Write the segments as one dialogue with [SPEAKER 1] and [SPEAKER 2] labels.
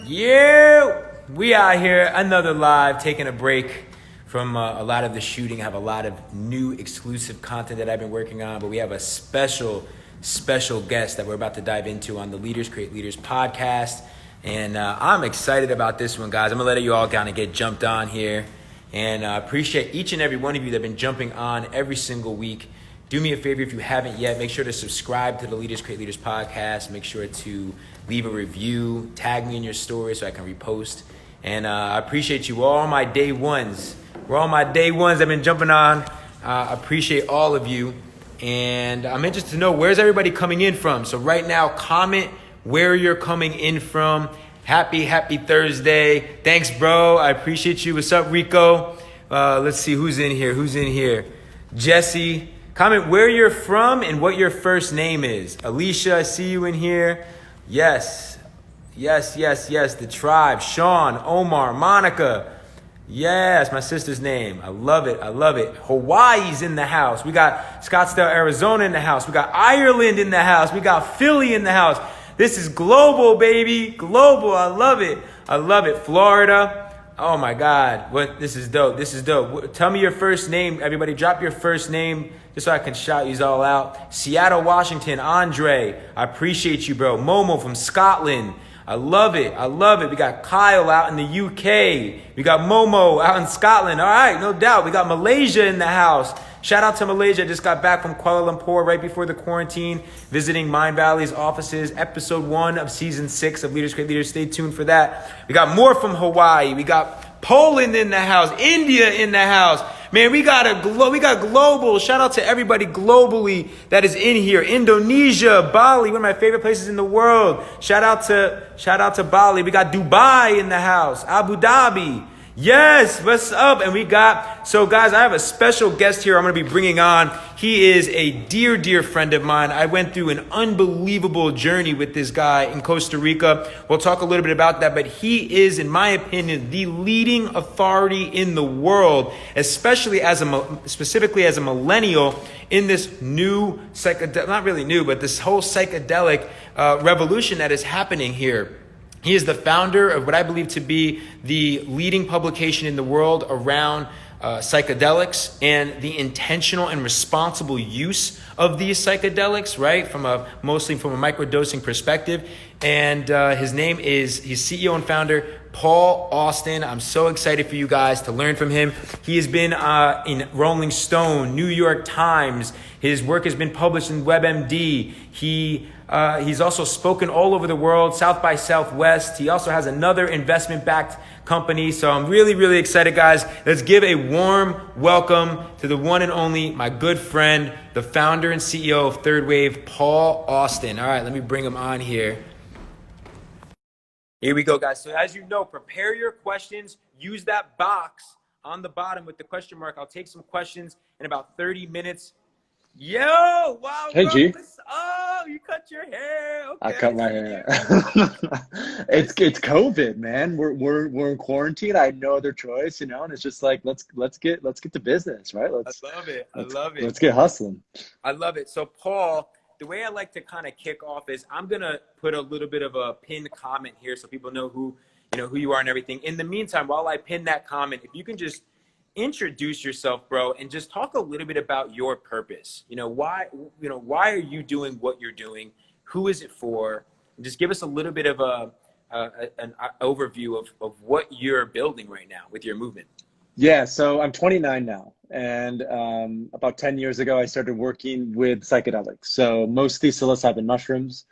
[SPEAKER 1] Yeah, we out here, another live, taking a break from a lot of the shooting. I have a lot of new exclusive content that I've been working on, but we have a special guest that we're about to dive into on the Leaders Create Leaders podcast. And I'm excited about this one, guys. I'm gonna let you all kind of get jumped on here. And I appreciate each and every one of you that have been jumping on every single week. Do me a favor, if you haven't yet, make sure to subscribe to the Leaders Create Leaders podcast. Make sure to leave a review, tag me in your story so I can repost. And I appreciate you, all my day ones. We're all my day ones that have been jumping on. I appreciate all of you. And I'm interested to know, where's everybody coming in from? So right now, comment where you're coming in from. Happy Thursday. Thanks, bro. I appreciate you. What's up, Rico? Let's see who's in here. Jesse. Comment where you're from and what your first name is. Alicia, I see you in here. Yes. The tribe. Sean, Omar, Monica. Yes, my sister's name. I love it. Hawaii's in the house. We got Scottsdale, Arizona in the house. We got Ireland in the house. We got Philly in the house. This is global, baby. Global. I love it. Florida. Oh my God. This is dope. Tell me your first name. Everybody drop your first name just so I can shout you all out. Seattle, Washington, Andre. I appreciate you, bro. Momo from Scotland. I love it. We got Kyle out in the UK. We got Momo out in Scotland. All right, no doubt. We got Malaysia in the house. Shout out to Malaysia. I just got back from Kuala Lumpur right before the quarantine, visiting Mind Valley's offices. Episode 1 of season 6 of Leaders Create Leaders. Stay tuned for that. We got more from Hawaii. We got Poland in the house. India in the house. Man, we got global. Shout out to everybody globally that is in here. Indonesia, Bali, one of my favorite places in the world. Shout out to Bali. We got Dubai in the house. Abu Dhabi. Yes, what's up? And so guys, I have a special guest here I'm going to be bringing on. He is a dear friend of mine. I went through an unbelievable journey with this guy in Costa Rica. We'll talk a little bit about that, but he is, in my opinion, the leading authority in the world, especially specifically as a millennial in this new psychedelic, not really new, but this whole psychedelic revolution that is happening here. He is the founder of what I believe to be the leading publication in the world around psychedelics and the intentional and responsible use of these psychedelics, right? Mostly from a microdosing perspective. And he's CEO and founder, Paul Austin. I'm so excited for you guys to learn from him. He has been in Rolling Stone, New York Times. His work has been published in WebMD. He's also spoken all over the world, South by Southwest. He also has another investment-backed company. So I'm really excited, guys. Let's give a warm welcome to the one and only, my good friend, the founder and CEO of Third Wave, Paul Austin. All right, let me bring him on here. Here we go, guys. So as you know, prepare your questions. Use that box on the bottom with the question mark. I'll take some questions in about 30 minutes. Yo, wow,
[SPEAKER 2] hey,
[SPEAKER 1] bro.
[SPEAKER 2] G.
[SPEAKER 1] Oh, you cut your hair. Okay.
[SPEAKER 2] I cut my hair. It's COVID, man. We're in quarantine. I had no other choice, and it's just like let's get to business, right?
[SPEAKER 1] I love it.
[SPEAKER 2] Let's get hustling.
[SPEAKER 1] I love it. So, Paul, the way I like to kind of kick off is I'm gonna put a little bit of a pinned comment here so people know who you are and everything. In the meantime, while I pin that comment, if you can just introduce yourself, bro, and just talk a little bit about your purpose. Why are you doing what you're doing? Who is it for? And just give us a little bit of an overview of what you're building right now with your movement.
[SPEAKER 2] Yeah, so I'm 29 now, and about 10 years ago, I started working with psychedelics. So mostly psilocybin mushrooms,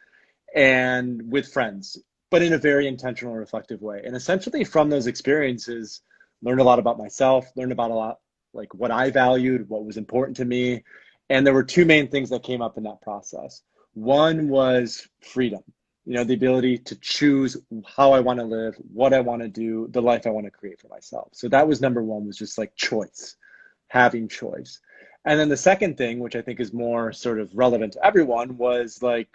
[SPEAKER 2] and with friends, but in a very intentional and reflective way. And essentially from those experiences, learned a lot about myself, learned about a lot, like what I valued, what was important to me. And there were two main things that came up in that process. One was freedom, the ability to choose how I want to live, what I want to do, the life I want to create for myself. So that was number one, was just like choice, having choice. And then the second thing, which I think is more sort of relevant to everyone, was like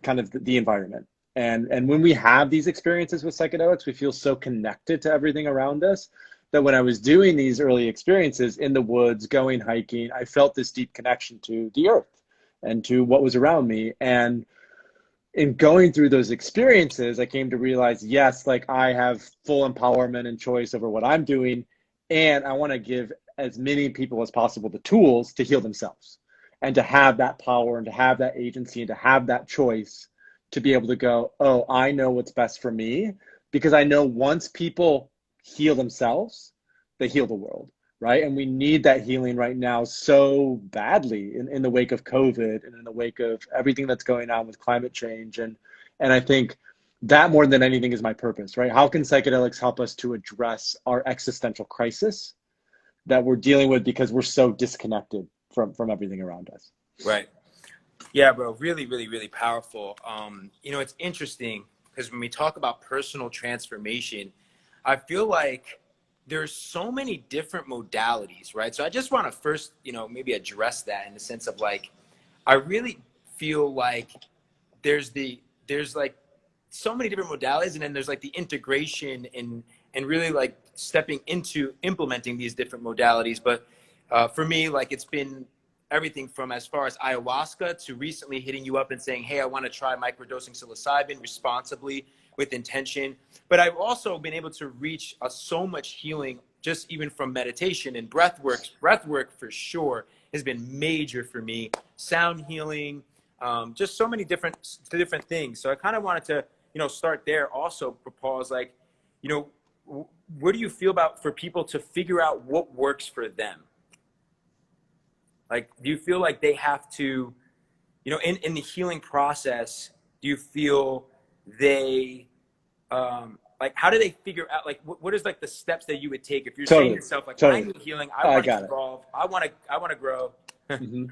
[SPEAKER 2] kind of the environment. And when we have these experiences with psychedelics, we feel so connected to everything around us that when I was doing these early experiences in the woods, going hiking, I felt this deep connection to the earth and to what was around me. And in going through those experiences, I came to realize, yes, like I have full empowerment and choice over what I'm doing. And I want to give as many people as possible the tools to heal themselves and to have that power and to have that agency and to have that choice to be able to go, oh, I know what's best for me. Because I know once people heal themselves, they heal the world, right? And we need that healing right now so badly in the wake of COVID and in the wake of everything that's going on with climate change. And I think that more than anything is my purpose, right? How can psychedelics help us to address our existential crisis that we're dealing with because we're so disconnected from everything around us?
[SPEAKER 1] Right. Yeah, bro. Really, really, really powerful. You know, it's interesting because when we talk about personal transformation, I feel like there's so many different modalities, right? So I just want to first, you know, maybe address that in the sense of like, I really feel like there's like so many different modalities, and then there's like the integration and really like stepping into implementing these different modalities. But for me, like it's been everything from as far as ayahuasca to recently hitting you up and saying, hey, I want to try microdosing psilocybin responsibly with intention. But I've also been able to reach so much healing just even from meditation and breath work. Breath work for sure has been major for me. Sound healing, just so many different things. So I kind of wanted to, you know, start there also, propose like, you know, what do you feel about for people to figure out what works for them? Like, do you feel like they have to, you know, in the healing process, do you feel they, like, how do they figure out, like, what is like the steps that you would take if you're saying to yourself, like, I need healing, I want to evolve, I want to grow.
[SPEAKER 2] Mm-hmm.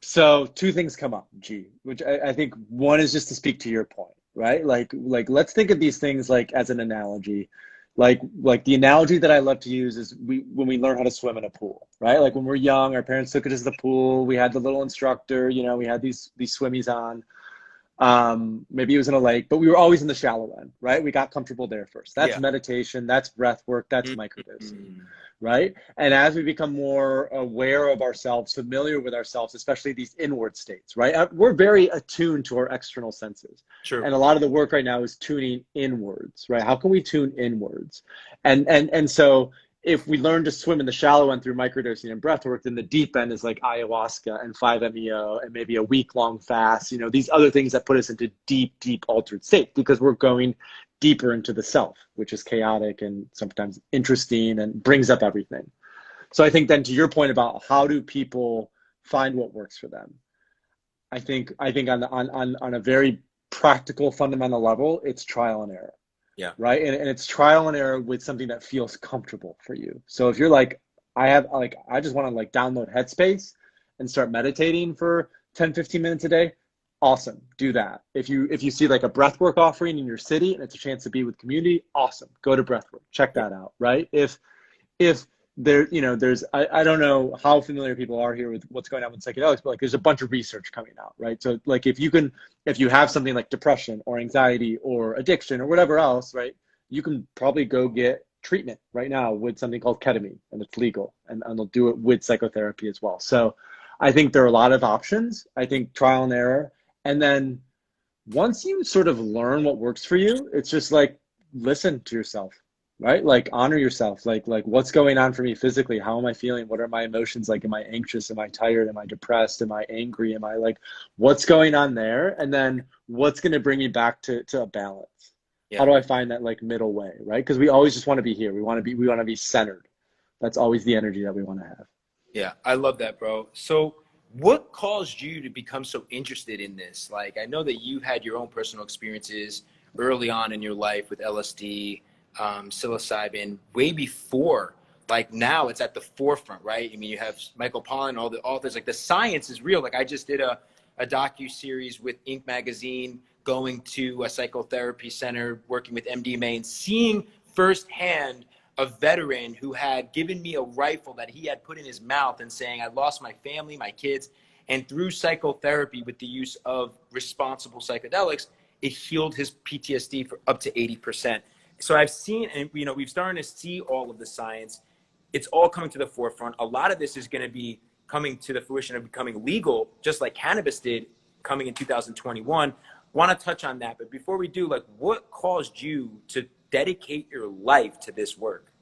[SPEAKER 2] So two things come up, G, which I think one is just to speak to your point, right? Like let's think of these things like as an analogy. Like the analogy that I love to use is when we learn how to swim in a pool, right? Like when we're young, our parents took us to the pool. We had the little instructor, you know, we had these swimmies on. Maybe it was in a lake, but we were always in the shallow end, right? We got comfortable there first. That's meditation, that's breath work, that's microdosing, right? And as we become more aware of ourselves, familiar with ourselves, especially these inward states, right? We're very attuned to our external senses.
[SPEAKER 1] Sure.
[SPEAKER 2] And a lot of the work right now is tuning inwards, right? How can we tune inwards? And so if we learn to swim in the shallow end through microdosing and breath work, then the deep end is like ayahuasca and 5-MeO and maybe a week-long fast, you know, these other things that put us into deep, deep altered state because we're going deeper into the self, which is chaotic and sometimes interesting and brings up everything. So I think then to your point about how do people find what works for them, I think on a very practical, fundamental level, it's trial and error.
[SPEAKER 1] Yeah.
[SPEAKER 2] Right. And it's trial and error with something that feels comfortable for you. So if you're like, I just want to like download Headspace and start meditating for 10, 15 minutes a day, awesome. Do that. If you see like a breathwork offering in your city and it's a chance to be with community, awesome. Go to breathwork. Check that out. Right. If there, you know, I don't know how familiar people are here with what's going on with psychedelics, but like there's a bunch of research coming out, right? So like if you have something like depression or anxiety or addiction or whatever else, right, you can probably go get treatment right now with something called ketamine, and it's legal, and they'll do it with psychotherapy as well. So I think there are a lot of options. I think trial and error. And then once you sort of learn what works for you, it's just like, listen to yourself. Right? Like honor yourself. Like what's going on for me physically? How am I feeling? What are my emotions like? Am I anxious? Am I tired? Am I depressed? Am I angry? Am I like, what's going on there? And then what's going to bring me back to a balance? Yeah. How do I find that like middle way? Right? Because we always just want to be here. We want to be centered. That's always the energy that we want to have.
[SPEAKER 1] Yeah. I love that, bro. So what caused you to become so interested in this? Like, I know that you had your own personal experiences early on in your life with LSD, psilocybin, way before, like now it's at the forefront, right? I mean, you have Michael Pollan, all the authors, like the science is real. Like I just did a docu-series with Inc. magazine, going to a psychotherapy center, working with MDMA and seeing firsthand a veteran who had given me a rifle that he had put in his mouth and saying, I lost my family, my kids. And through psychotherapy with the use of responsible psychedelics, it healed his PTSD for up to 80%. So I've seen, and you know, we've started to see all of the science. It's all coming to the forefront. A lot of this is going to be coming to the fruition of becoming legal, just like cannabis did, coming in 2021. want to touch on that. But before we do, like, what caused you to dedicate your life to this work?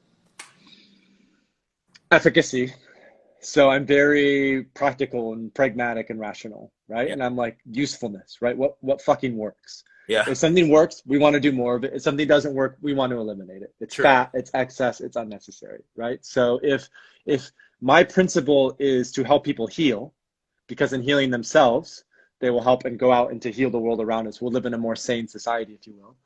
[SPEAKER 2] Efficacy. So I'm very practical and pragmatic and rational, right?
[SPEAKER 1] Yeah.
[SPEAKER 2] And I'm like, usefulness, right? What fucking works?
[SPEAKER 1] Yeah.
[SPEAKER 2] If something works, we want to do more of it. If something doesn't work, we want to eliminate it. It's
[SPEAKER 1] True.
[SPEAKER 2] fat, it's excess, it's unnecessary, right? So if my principle is to help people heal, because in healing themselves, they will help and go out and to heal the world around us. We'll live in a more sane society, if you will.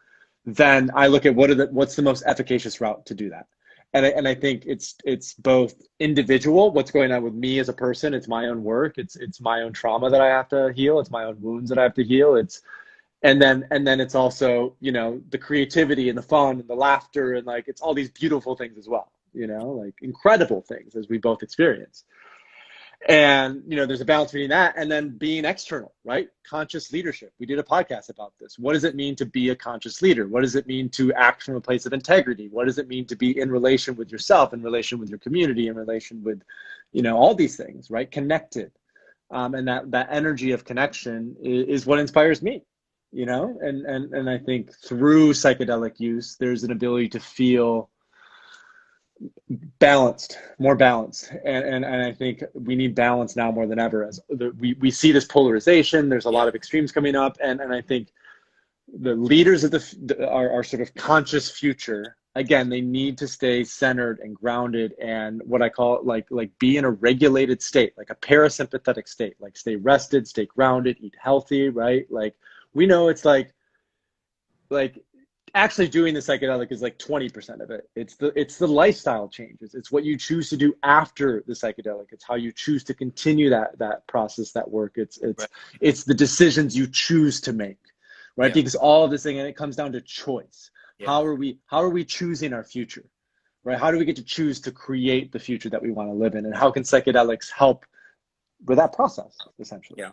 [SPEAKER 2] Then I look at what's the most efficacious route to do that. And I think it's both individual, what's going on with me as a person, it's my own work, it's my own trauma that I have to heal, it's my own wounds that I have to heal, and then it's also, you know, the creativity and the fun and the laughter and like it's all these beautiful things as well, you know, like incredible things as we both experience. And, you know, there's a balance between that and then being external, right? Conscious leadership. We did a podcast about this. What does it mean to be a conscious leader? What does it mean to act from a place of integrity? What does it mean to be in relation with yourself, in relation with your community, in relation with, you know, all these things, right? Connected. And that energy of connection is what inspires me, you know? And I think through psychedelic use, there's an ability to feel balanced, more balanced, and I think we need balance now more than ever. As we see this polarization, there's a lot of extremes coming up, and I think the leaders of our sort of conscious future, again, they need to stay centered and grounded, and what I call like be in a regulated state, like a parasympathetic state, like stay rested, stay grounded, eat healthy, right? Like we know it's like actually doing the psychedelic is like 20% of it. It's the lifestyle changes. It's what you choose to do after the psychedelic. It's how you choose to continue that process, that work. It's the decisions you choose to make, right?
[SPEAKER 1] Yeah.
[SPEAKER 2] Because all of this thing, and it comes down to choice.
[SPEAKER 1] Yeah.
[SPEAKER 2] How are we choosing our future, right? How do we get to choose to create the future that we want to live in? And how can psychedelics help with that process, essentially?
[SPEAKER 1] Yeah.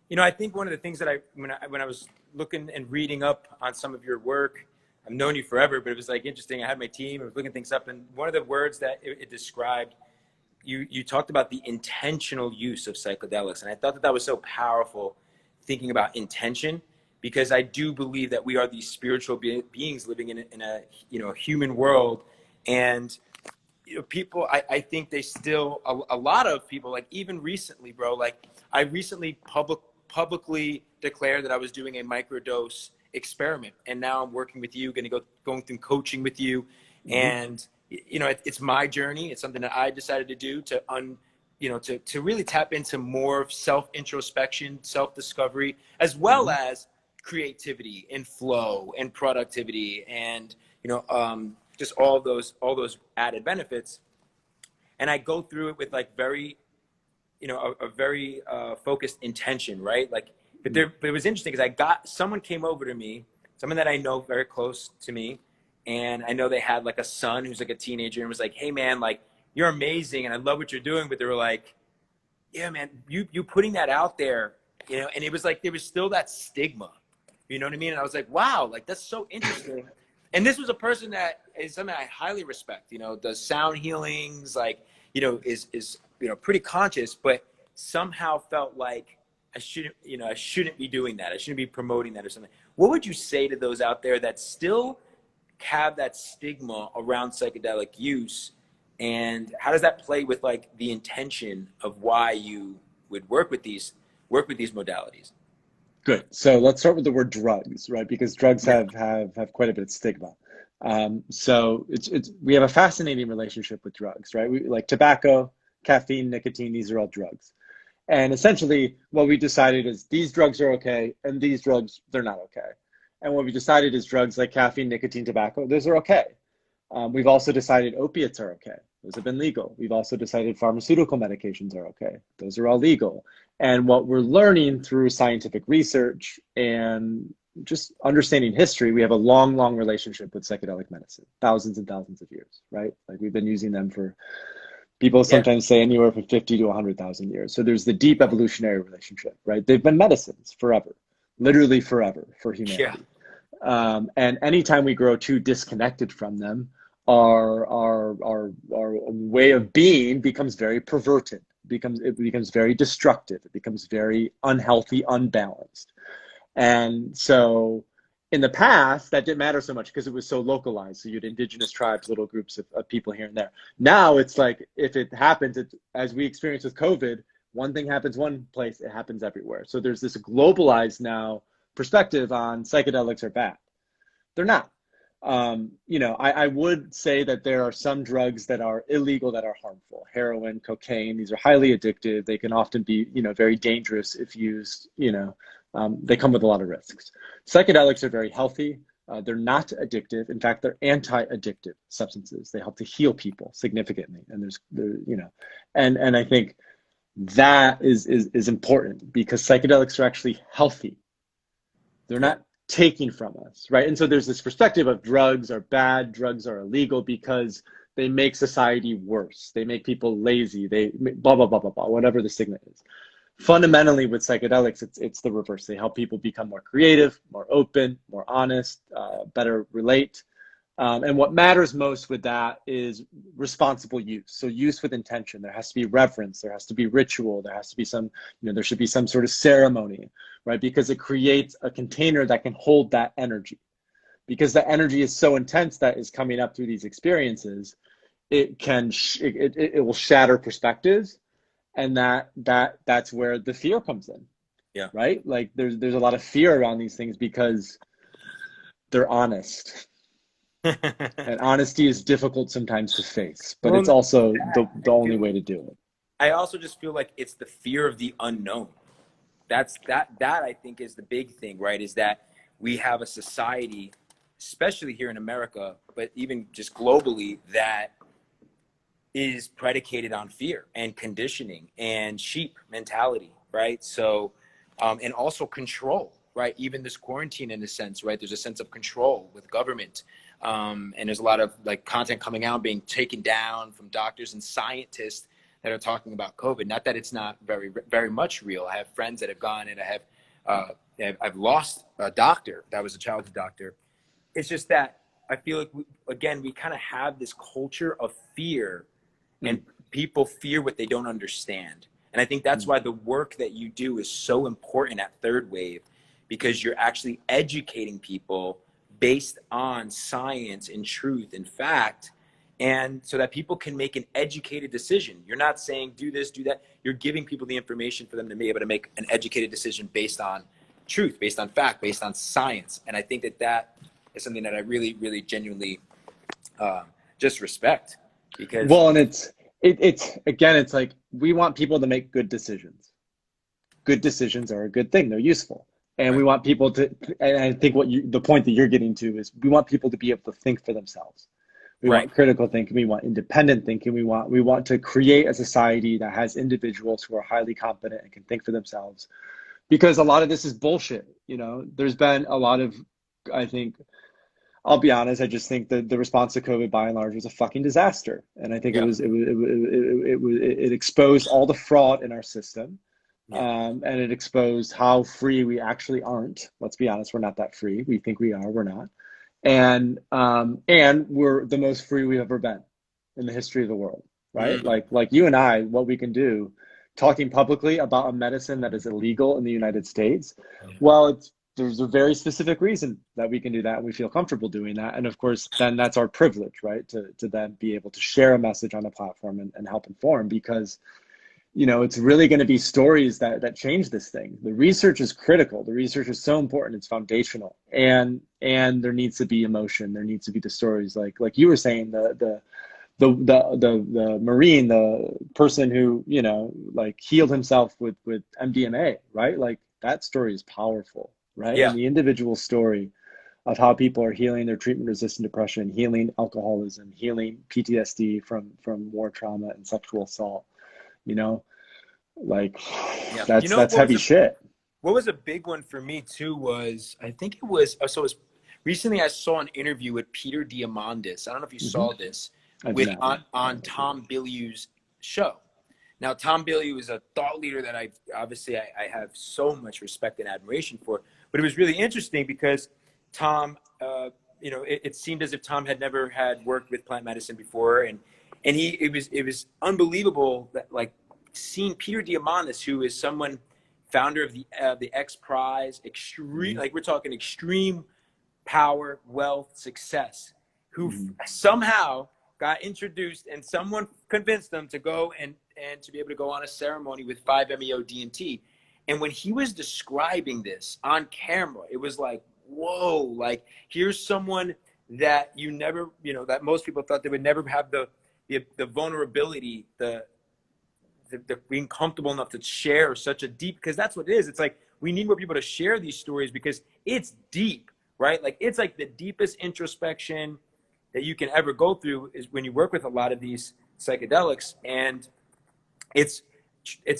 [SPEAKER 1] You know, I think one of the things that when I was looking and reading up on some of your work, I've known you forever, but it was like interesting. I had my team, I was looking things up, and one of the words that it described, you talked about the intentional use of psychedelics. And I thought that was so powerful, thinking about intention, because I do believe that we are these spiritual beings living in a you know, human world. And you know, people, I think they still, a lot of people, like even recently, bro, like I recently publicly declared that I was doing a microdose experiment, and now I'm working with you, going through coaching with you. Mm-hmm. And you know, it's my journey. It's something that I decided to do to really tap into more self-introspection, self-discovery, as well mm-hmm. as creativity and flow and productivity, and you know, just all those added benefits. And I go through it with like very, you know, a very focused intention, right? Like, but it was interesting because someone came over to me, someone that I know very close to me, and I know they had like a son who's like a teenager, and was like, "Hey man, like you're amazing, and I love what you're doing," but they were like, "Yeah man, you putting that out there, you know," and it was like there was still that stigma, you know what I mean? And I was like, "Wow, like that's so interesting." And this was a person that is something I highly respect, you know, does sound healings, like, you know, is you know, pretty conscious, but somehow felt like I shouldn't be doing that. I shouldn't be promoting that or something. What would you say to those out there that still have that stigma around psychedelic use? And how does that play with like the intention of why you would work with these modalities?
[SPEAKER 2] Good. So let's start with the word drugs, right? Because drugs have quite a bit of stigma. So we have a fascinating relationship with drugs, right? We like tobacco, caffeine, nicotine, these are all drugs. And essentially what we decided is these drugs are okay, and these drugs, they're not okay. And what we decided is drugs like caffeine, nicotine, tobacco, those are okay. We've also decided opiates are okay. Those have been legal. We've also decided pharmaceutical medications are okay. Those are all legal. And what we're learning through scientific research and just understanding history, we have a long, long relationship with psychedelic medicine, thousands and thousands of years, right? Like we've been using them for, people sometimes say anywhere from 50 to 100,000 years. So there's the deep evolutionary relationship, right? They've been medicines forever, literally forever for humanity. Yeah. And anytime we grow too disconnected from them, our way of being becomes very perverted, it becomes very destructive, it becomes very unhealthy, unbalanced. And so in the past, that didn't matter so much because it was so localized. So you had indigenous tribes, little groups of people here and there. Now it's like, if it happens, as we experienced with COVID, one thing happens one place, it happens everywhere. So there's this globalized now perspective on psychedelics are bad. They're not. I would say that there are some drugs that are illegal that are harmful. Heroin, cocaine, these are highly addictive. They can often be, very dangerous if used, they come with a lot of risks. Psychedelics are very healthy. They're not addictive. In fact, they're anti-addictive substances. They help to heal people significantly. And and I think that is important because psychedelics are actually healthy. They're not taking from us, right? And so there's this perspective of drugs are bad, drugs are illegal because they make society worse. They make people lazy. They blah, blah, blah, blah, blah, whatever the stigma is. Fundamentally with psychedelics, it's the reverse. They help people become more creative, more open, more honest, better relate. And what matters most with that is responsible use. So use with intention. There has to be reverence. There has to be ritual. There has to be some, there should be some sort of ceremony, right? Because it creates a container that can hold that energy. Because the energy is so intense that is coming up through these experiences, it will shatter perspectives, and that's where the fear comes in.
[SPEAKER 1] Yeah.
[SPEAKER 2] Right? Like there's a lot of fear around these things because they're honest. And honesty is difficult sometimes to face, but it's also the only way to do it.
[SPEAKER 1] I also just feel like it's the fear of the unknown. That I think is the big thing, right? Is that we have a society, especially here in America, but even just globally, that is predicated on fear and conditioning and sheep mentality, right? So, and also control, right? Even this quarantine, in a sense, right? There's a sense of control with government. And there's a lot of like content coming out being taken down from doctors and scientists that are talking about COVID. Not that it's not very, very much real. I have friends that have gone, and I've lost a doctor that was a childhood doctor. It's just that I feel like we kind of have this culture of fear, and people fear what they don't understand. And I think that's why the work that you do is so important at Third Wave, because you're actually educating people based on science and truth and fact, and so that people can make an educated decision. You're not saying do this, do that. You're giving people the information for them to be able to make an educated decision based on truth, based on fact, based on science. And I think that is something that I really, really genuinely just respect. Because
[SPEAKER 2] and it's like we want people to make good decisions. Good decisions are a good thing. They're useful. And we want people to, and I think the point that you're getting to is we want people to be able to think for themselves. We want critical thinking. We want independent thinking. We want to create a society that has individuals who are highly competent and can think for themselves. Because a lot of this is bullshit. There's been a lot of, I think, I'll be honest, I just think that the response to COVID by and large was a fucking disaster. And I think it exposed all the fraud in our system. And it exposed how free we actually aren't. Let's be honest, we're not that free. We think we are, we're not. And we're the most free we've ever been in the history of the world, right? Like you and I, what we can do, talking publicly about a medicine that is illegal in the United States. Well, there's a very specific reason that we can do that, and we feel comfortable doing that. And of course, then that's our privilege, right? To then be able to share a message on a platform and help inform, because it's really going to be stories that change this thing. The research is critical. The research is so important. It's foundational. And there needs to be emotion. There needs to be the stories like you were saying, the Marine, the person who, like healed himself with MDMA, right? Like that story is powerful, right?
[SPEAKER 1] Yeah.
[SPEAKER 2] And the individual story of how people are healing their treatment-resistant depression, healing alcoholism, healing PTSD from war trauma and sexual assault. That's heavy shit.
[SPEAKER 1] What was a big one for me too was, I think it was recently I saw an interview with Peter Diamandis. I don't know if you saw this on Tom Bilyeu's show. Now, Tom Bilyeu is a thought leader that I have so much respect and admiration for. But it was really interesting because Tom, it seemed as if Tom had never had worked with plant medicine before, and it was unbelievable that, like, seeing Peter Diamandis, who is someone founder of the X Prize, extreme, like we're talking extreme power, wealth, success, who somehow got introduced and someone convinced them to go and to be able to go on a ceremony with 5-MeO DMT. And when he was describing this on camera, it was like, whoa, like here's someone that you never, you know, that most people thought they would never have the vulnerability, the being comfortable enough to share such a deep, because that's what it is. It's like, we need more people to share these stories because it's deep, right? Like it's like the deepest introspection that you can ever go through is when you work with a lot of these psychedelics, and it's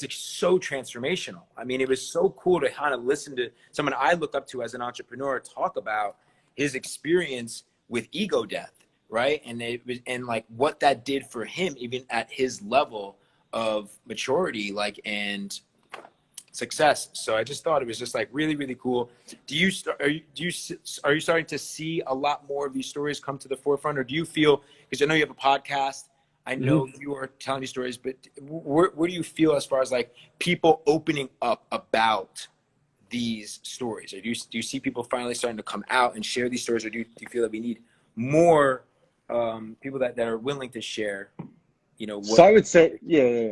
[SPEAKER 1] so transformational. I mean, it was so cool to kind of listen to someone I look up to as an entrepreneur talk about his experience with ego death, right? And it was, and like what that did for him, even at his level of maturity, like, and success. So I just thought it was just like really, really cool. Are you starting to see a lot more of these stories come to the forefront, or do you feel, because I know you have a podcast, I know you are telling these stories, but where do you feel as far as like people opening up about these stories? Or do you see people finally starting to come out and share these stories, or do you feel that we need more people that are willing to share, you know, what?
[SPEAKER 2] So I would say,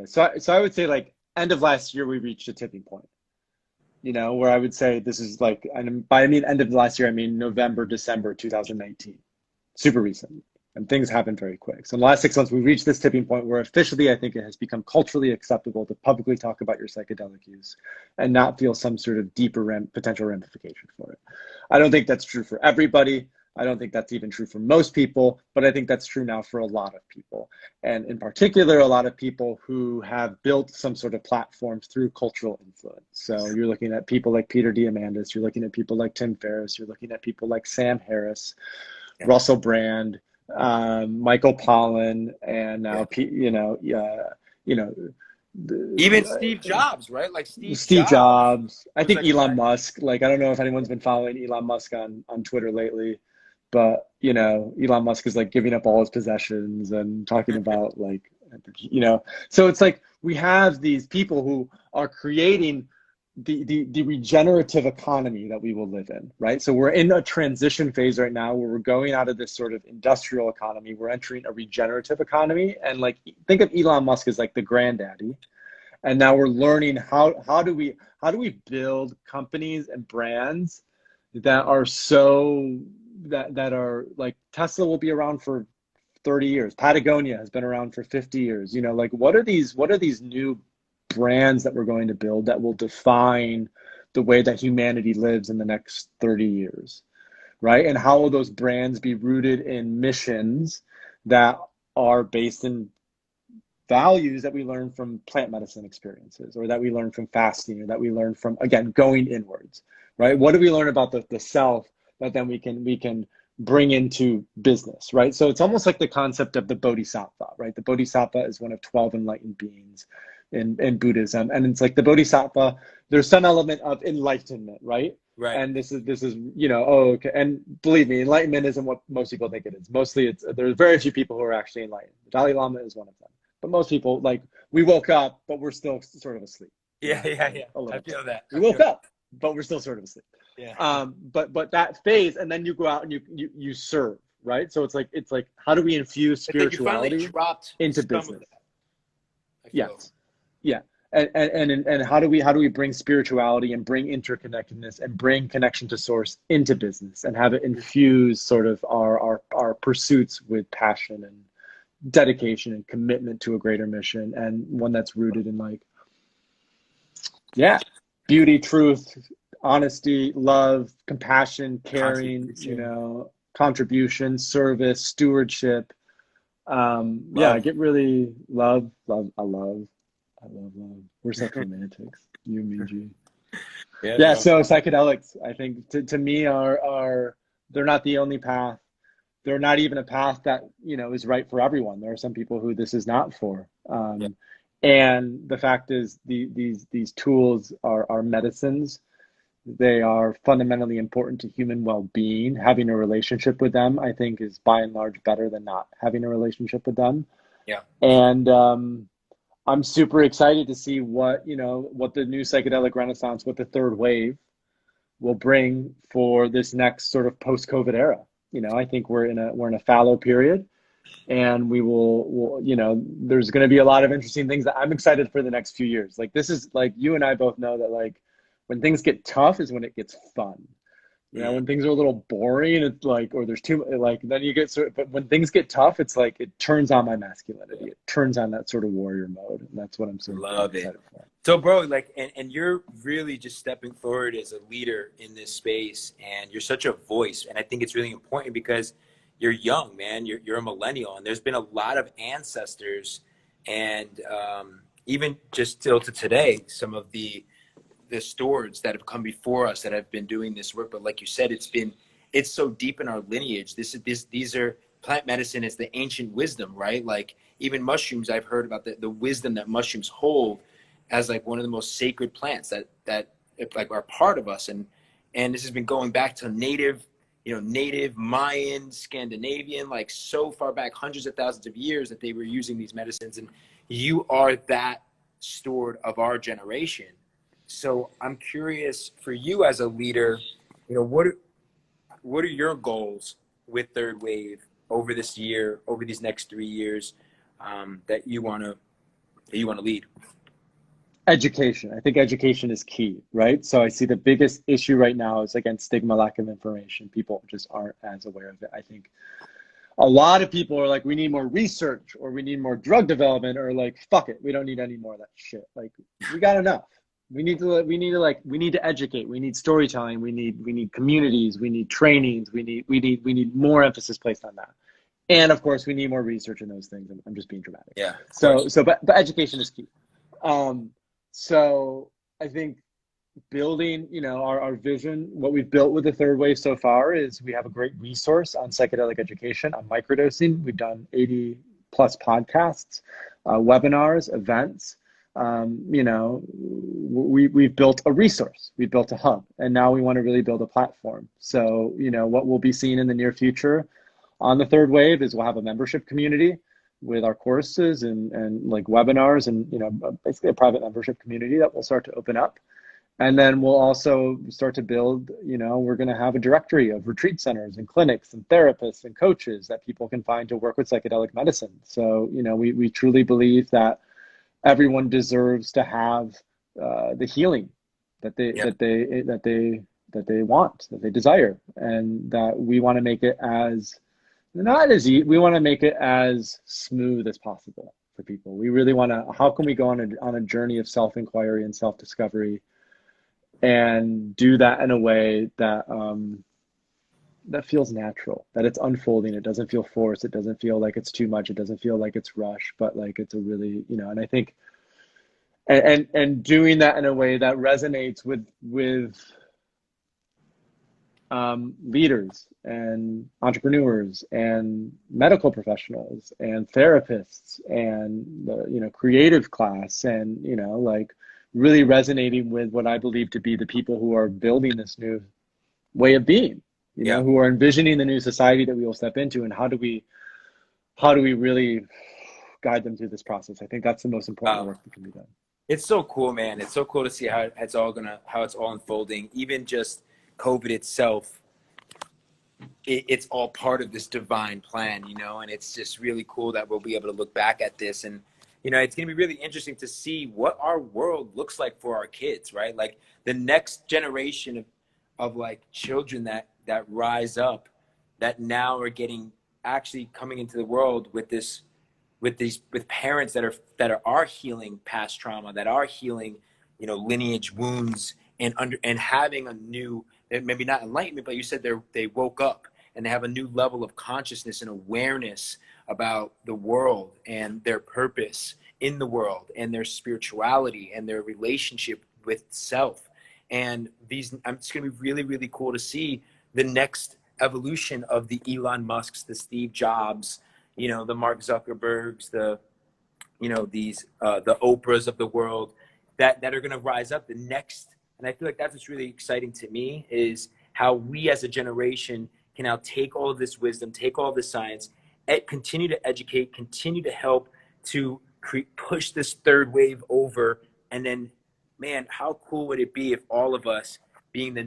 [SPEAKER 2] So I would say like end of last year, we reached a tipping point, you know, where I would say this is like, and by end of last year, I mean November, December 2019, super recent. And things happen very quick. So in the last 6 months, we reached this tipping point where officially, I think it has become culturally acceptable to publicly talk about your psychedelic use and not feel some sort of deeper potential ramification for it. I don't think that's true for everybody. I don't think that's even true for most people, but I think that's true now for a lot of people. And in particular, a lot of people who have built some sort of platform through cultural influence. So you're looking at people like Peter Diamandis, you're looking at people like Tim Ferriss, you're looking at people like Sam Harris, Russell Brand, Michael Pollan, and now
[SPEAKER 1] even Steve Jobs, right? Like
[SPEAKER 2] Steve Jobs. I think
[SPEAKER 1] like,
[SPEAKER 2] Elon Musk. Like, I don't know if anyone's been following Elon Musk on Twitter lately, but you know, Elon Musk is like giving up all his possessions and talking about like, you know. So it's like we have these people who are creating the regenerative economy that we will live in, right? So we're in a transition phase right now where we're going out of this sort of industrial economy. We're entering a regenerative economy, and like think of Elon Musk as like the granddaddy, and now we're learning how do we build companies and brands that are that are like Tesla will be around for 30 years. Patagonia has been around for 50 years. You know, like what are these new brands that we're going to build that will define the way that humanity lives in the next 30 years, right? And how will those brands be rooted in missions that are based in values that we learn from plant medicine experiences, or that we learn from fasting, or that we learn from, again, going inwards, right? What do we learn about the self that then we can bring into business, right? So it's almost like the concept of the bodhisattva, right? The bodhisattva is one of 12 enlightened beings in Buddhism. And it's like the bodhisattva, there's some element of enlightenment, right?
[SPEAKER 1] Right.
[SPEAKER 2] And this is, you know, oh, okay. And believe me, enlightenment isn't what most people think it is. Mostly there's very few people who are actually enlightened. The Dalai Lama is one of them. But most people, like, we woke up, but we're still sort of asleep.
[SPEAKER 1] Yeah.
[SPEAKER 2] I
[SPEAKER 1] feel that.
[SPEAKER 2] We woke up, but we're still sort of asleep.
[SPEAKER 1] Yeah.
[SPEAKER 2] But that phase, and then you go out and you serve, right? So it's like how do we infuse spirituality into business? Yes. Yeah. And how do we bring spirituality and bring interconnectedness and bring connection to source into business and have it infuse sort of our pursuits with passion and dedication and commitment to a greater mission, and one that's rooted in like, beauty, truth, honesty, love, compassion, caring, you know, contribution, service, stewardship. I get really love. I love love. We're such romantics, you and me, G. Yeah. So psychedelics, I think, to me, are they're not the only path. They're not even a path that, you know, is right for everyone. There are some people who this is not for. And the fact is, these tools are medicines. They are fundamentally important to human well-being. Having a relationship with them, I think, is by and large better than not having a relationship with them.
[SPEAKER 1] Yeah.
[SPEAKER 2] And I'm super excited to see what, what the new psychedelic renaissance, what the third wave will bring for this next sort of post-COVID era. I think we're in a fallow period, and there's going to be a lot of interesting things that I'm excited for the next few years. Like, this is like, you and I both know that, like, when things get tough is when it gets fun. When things are a little boring, it's like, or there's too, like, then you get sort of, but when things get tough, it's like, it turns on my masculinity. It turns on that sort of warrior mode. And that's what I'm sort of
[SPEAKER 1] Love it.
[SPEAKER 2] excited for.
[SPEAKER 1] So, bro, like, and you're really just stepping forward as a leader in this space, and you're such a voice. And I think it's really important because you're young, man. You're a millennial, and there's been a lot of ancestors, and even just till to today, some of the stewards that have come before us that have been doing this work. But like you said, it's so deep in our lineage. These are plant medicine is the ancient wisdom, right? Like, even mushrooms, I've heard about the wisdom that mushrooms hold as like one of the most sacred plants that like are part of us. And this has been going back to native Mayan, Scandinavian, like so far back, hundreds of thousands of years that they were using these medicines. And you are that steward of our generation. So I'm curious, for you as a leader, what are your goals with Third Wave over this year, over these next 3 years, that you want to lead?
[SPEAKER 2] Education. I think education is key, right? So I see the biggest issue right now is, again, stigma, lack of information. People just aren't as aware of it. I think a lot of people are like, we need more research, or we need more drug development, or like, fuck it, we don't need any more of that shit. Like, we got enough. We need to educate. We need storytelling. We need communities. We need trainings. We need more emphasis placed on that. And of course, we need more research in those things. I'm just being dramatic.
[SPEAKER 1] Yeah.
[SPEAKER 2] But education is key. So I think building, our vision, what we've built with the third wave so far is we have a great resource on psychedelic education, on microdosing. We've done 80 plus podcasts, webinars, events. We've built a resource, we built a hub, and now we want to really build a platform. So, what we'll be seeing in the near future on the third wave is we'll have a membership community with our courses and like webinars, and, basically a private membership community that will start to open up. And then we'll also start to build, we're going to have a directory of retreat centers and clinics and therapists and coaches that people can find to work with psychedelic medicine. So, we truly believe that everyone deserves to have the healing that they want, that they desire, and that we want to make it as not as easy. We want to make it as smooth as possible for people. We really want to. How can we go on a journey of self-inquiry and self-discovery, and do that in a way that that feels natural, that it's unfolding. It doesn't feel forced. It doesn't feel like it's too much. It doesn't feel like it's rushed, but like it's a really, and I think, and doing that in a way that resonates with leaders and entrepreneurs and medical professionals and therapists and the, creative class, and, like really resonating with what I believe to be the people who are building this new way of being. Who are envisioning the new society that we will step into, and how do we really guide them through this process? I think that's the most important work that can be done.
[SPEAKER 1] It's so cool, man. It's so cool to see how it's all unfolding. Even just COVID itself, it's all part of this divine plan, and it's just really cool that we'll be able to look back at this, and it's going to be really interesting to see what our world looks like for our kids, right? Like the next generation of like children that rise up, that now are actually coming into the world with parents that are healing past trauma, that are healing, lineage wounds, and having a new, maybe not enlightenment, but you said they woke up and they have a new level of consciousness and awareness about the world and their purpose in the world and their spirituality and their relationship with self. And it's going to be really, really cool to see the next evolution of the Elon Musks, the Steve Jobs, the Mark Zuckerbergs, the Oprahs of the world that are going to rise up the next. And I feel like that's what's really exciting to me, is how we as a generation can now take all of this wisdom, take all of this science, continue to educate, continue to help to push this third wave over. And then, man, how cool would it be if all of us being the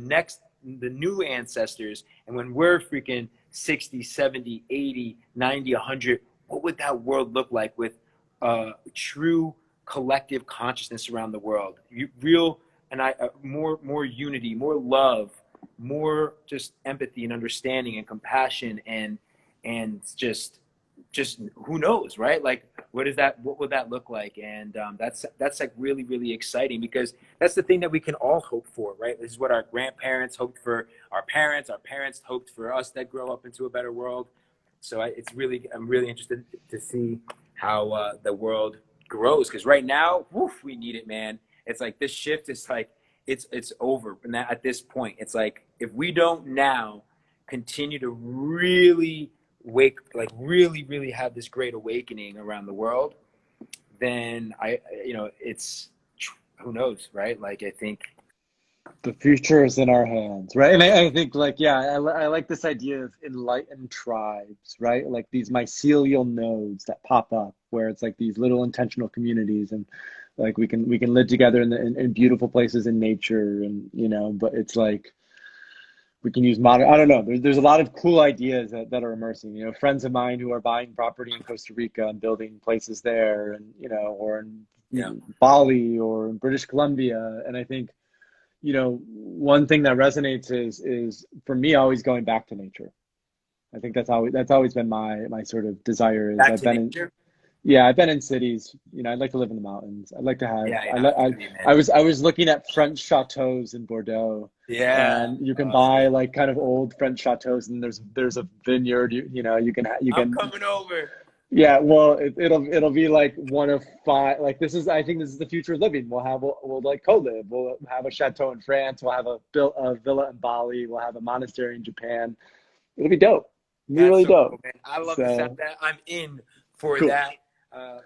[SPEAKER 1] new ancestors, and when we're freaking 60, 70, 80, 90, 100, what would that world look like with true collective consciousness around the world? More unity, more love, more just empathy and understanding and compassion, and just who knows, right? Like, what would that look like? And that's like really, really exciting, because that's the thing that we can all hope for, right? This is what our grandparents hoped for, our parents hoped for us that grow up into a better world. So I'm really interested to see how the world grows, because right now, woof, we need it, man. It's like this shift is like it's over. And at this point, it's like, if we don't now continue to really really have this great awakening around the world, then it's, who knows, right? Like, I think
[SPEAKER 2] the future is in our hands, right? And I think, like, yeah, I like this idea of enlightened tribes, right? Like these mycelial nodes that pop up, where it's like these little intentional communities, and like we can live together in beautiful places in nature, and but it's like, we can use modern, I don't know, there's a lot of cool ideas that are emerging. Friends of mine who are buying property in Costa Rica and building places there, and or in Bali or in British Columbia. And I think one thing that resonates is for me, always going back to nature. I think that's always been my sort of desire. Is
[SPEAKER 1] back to nature.
[SPEAKER 2] I've been in cities. I'd like to live in the mountains. I'd like to have. I was looking at French chateaus in Bordeaux.
[SPEAKER 1] Yeah,
[SPEAKER 2] and you can buy like kind of old French chateaus, and there's a vineyard. You can.
[SPEAKER 1] I'm coming over.
[SPEAKER 2] Yeah, well, it'll be like one of five. Like, I think this is the future of living. We'll like co-live. We'll have a chateau in France. We'll have a villa in Bali. We'll have a monastery in Japan. It'll be dope. It'll be really dope.
[SPEAKER 1] Cool, man. I love the sound that. I'm in for that.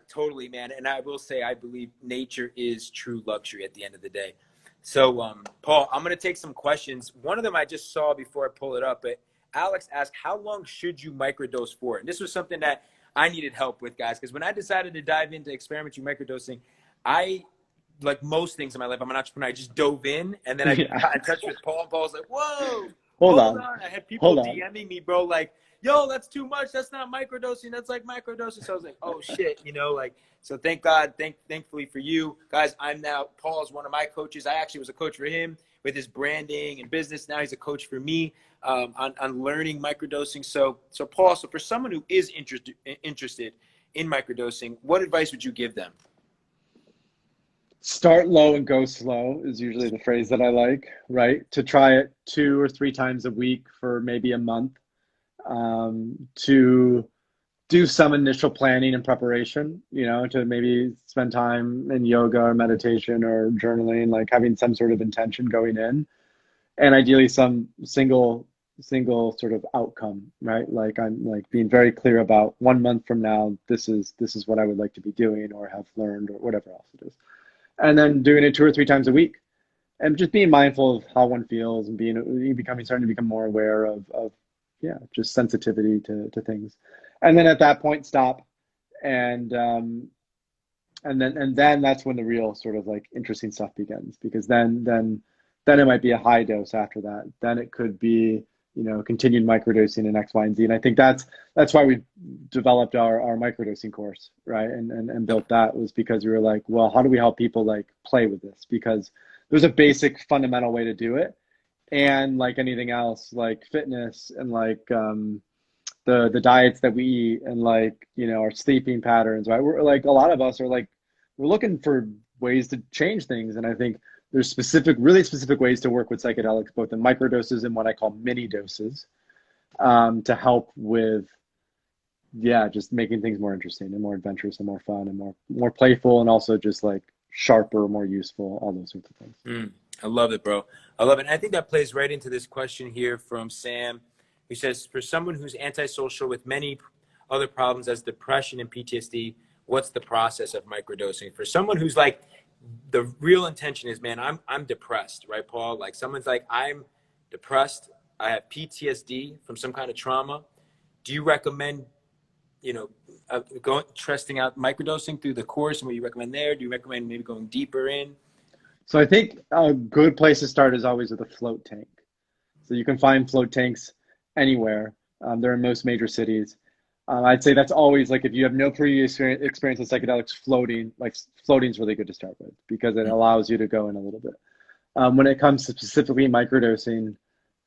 [SPEAKER 1] Totally, man. And I will say, I believe nature is true luxury at the end of the day. So, Paul, I'm going to take some questions. One of them I just saw before I pull it up, but Alex asked, how long should you microdose for? And this was something that I needed help with, guys, because when I decided to dive into experimental microdosing, I, like most things in my life, I'm an entrepreneur. I just dove in, and then I got in touch with Paul, and Paul was like, whoa, hold on. I had people DMing me, bro, like, yo, that's too much. That's not microdosing. That's like microdosing. So I was like, oh shit, so thank God, thankfully for you guys, Paul is one of my coaches. I actually was a coach for him with his branding and business. Now he's a coach for me on learning microdosing. So Paul, for someone who is interested in microdosing, what advice would you give them?
[SPEAKER 2] Start low and go slow is usually the phrase that I like, right? To try it 2 or 3 times a week for maybe a month. To do some initial planning and preparation, to maybe spend time in yoga or meditation or journaling, like having some sort of intention going in, and ideally some single sort of outcome, right? Like, I'm like being very clear about 1 month from now, this is what I would like to be doing or have learned or whatever else it is. And then doing it 2 or 3 times a week, and just being mindful of how one feels, and starting to become more aware of just sensitivity to things. And then at that point, stop. And then that's when the real sort of like interesting stuff begins, because then it might be a high dose after that. Then it could be, continued microdosing in X, Y, and Z. And I think that's why we developed our microdosing course, right? And built that, was because we were like, well, how do we help people like play with this? Because there's a basic fundamental way to do it. And like anything else, like fitness and like the diets that we eat, and like, our sleeping patterns, right? We're like, a lot of us are like, we're looking for ways to change things. And I think there's really specific ways to work with psychedelics, both in microdoses and what I call mini doses, to help with, just making things more interesting and more adventurous and more fun and more playful, and also just like sharper, more useful, all those sorts of things.
[SPEAKER 1] I love it, bro. I love it. And I think that plays right into this question here from Sam, who says, for someone who's antisocial with many other problems as depression and PTSD, what's the process of microdosing? For someone who's like, the real intention is, man, I'm depressed, right, Paul? Like, someone's like, I'm depressed. I have PTSD from some kind of trauma. Do you recommend you know, going testing out microdosing through the course and what you recommend there? Do you recommend maybe going deeper in?
[SPEAKER 2] So I think a good place to start is always with a float tank. So you can find float tanks anywhere. They're in most major cities. I'd say that's always like if you have no previous experience with psychedelics, floating is really good to start with because it allows you to go in a little bit. When it comes to specifically microdosing,